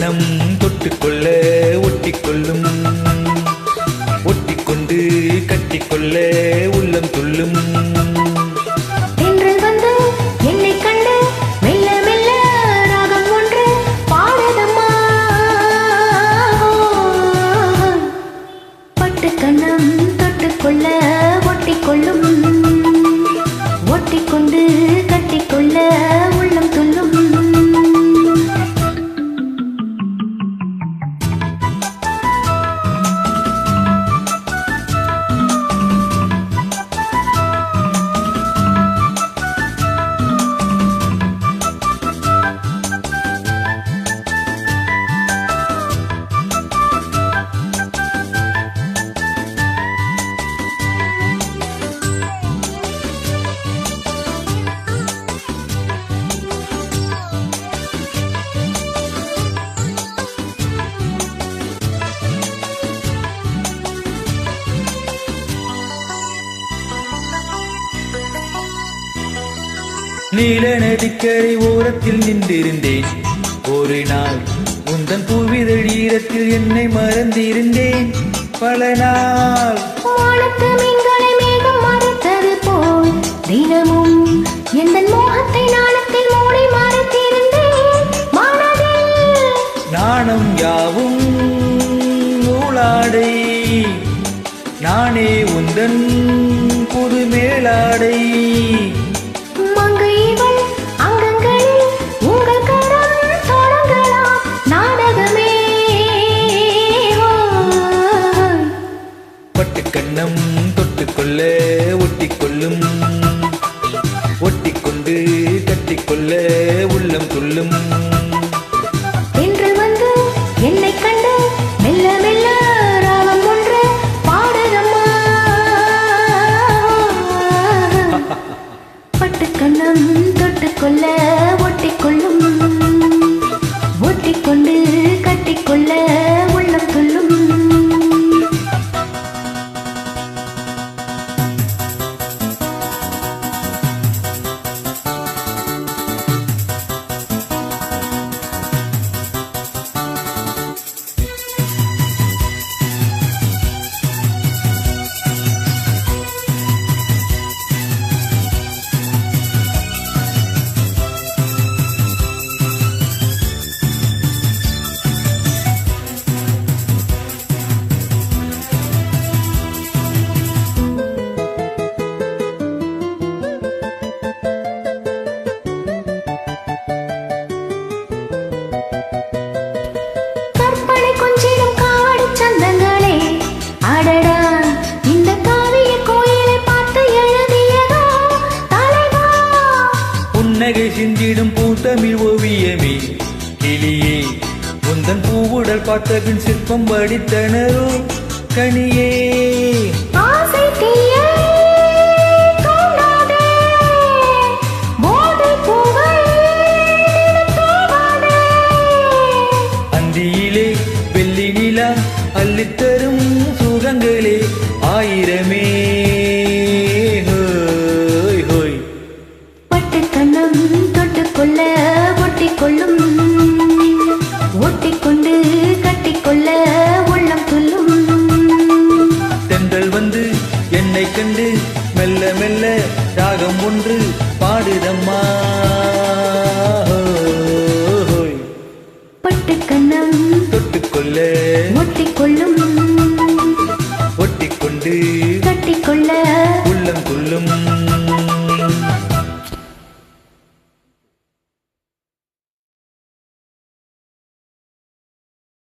கண்ணம் தொட்டுக்கொள்ள ஒட்டிக்கொள்ளும், ஒட்டிக்கொண்டு கட்டிக்கொள்ள உள்ளம் துள்ளும். தென்றல் வந்து என்னை கண்டு மெல்ல மெல்ல ராகம் ஒன்று பாடுதம்மா. பட்டு கண்ணம் தொட்டுக்கொள்ள ஒட்டிக்கொள்ளும், ஒட்டிக்கொண்டு கட்டிக்கொள்ள உள்ளம் துள்ளும். நீல நதிக்கரை ஓரத்தில் நின்றிருந்தேன் ஒரு நாள், உந்தன் பூவிதழ் ஈரத்தில் என்னை மறந்திருந்தேன் பல நாள். வானத்து மீன்களை மேகம் மறைத்தது போல் தினமும் எந்தன் மோகத்தை நாணத்தில் மூடி மறைத்திருந்தேன் மனதில். நாணம் யாவும் நூலாடை, நானே உந்தன் புது மேலாடை. மங்கைகள் அங்கங்களில் உங்கள் கரம் தொடங்கலாம் நாடகமே. பட்டு கண்ணம் தொட்டுக்கொள்ள ஒட்டிக்கொள்ளும், ஒட்டிக்கொண்டு கட்டிக்கொள்ள உள்ளம் துள்ளும். தென்றல் வந்து என்னை கண்டு மெல்ல மெல்ல ராகம் ஒன்று பாடுதம்மா. பட்டு கண்ணம் தொட்டுக்கொள்ள ஒட்டிக்கொள்ளும், ஒட்டிக்கொண்டு கட்டிக்கொள்ள உள்ளம் துள்ளும். கற்பனை கொஞ்சிடும் காடு சந்தங்களே, அடடா இந்த காவிய கோயிலை பார்த்து எழுதியதோ தலைவா. புன்னகை சிந்திடும் பூத்தமிழ் ஓவியமே கிளியே, உந்தன் பூவுடல் பார்த்த பின் சிற்பம் படித்தனரோ கனியே. ஆசை தீயை தூண்டாதே, போதைப் பூவை தூவாதே. அந்தியிலே வெள்ளி நிலா அள்ளித்தரும் சுகங்களே ஆயிரமே. ஹோய் ஹோய். பட்டு கண்ணம் தொட்டுக்கொள்ள ஒட்டிக்கொள்ளும், ஒட்டிக்கொண்டு கட்டிக்கொள்ள உள்ளம் துள்ளும். தென்றல் வந்து என்னை கண்டு மெல்ல மெல்ல ராகம் ஒன்று பாடுதம்மா. ஹோய். பட்டு கண்ணம் தொட்டுக்கொள்ள ஒட்டிக்கொள்ளும், ஒட்டிக்கொண்டு கட்டிக்கொள்ள உள்ளம் துள்ளும்.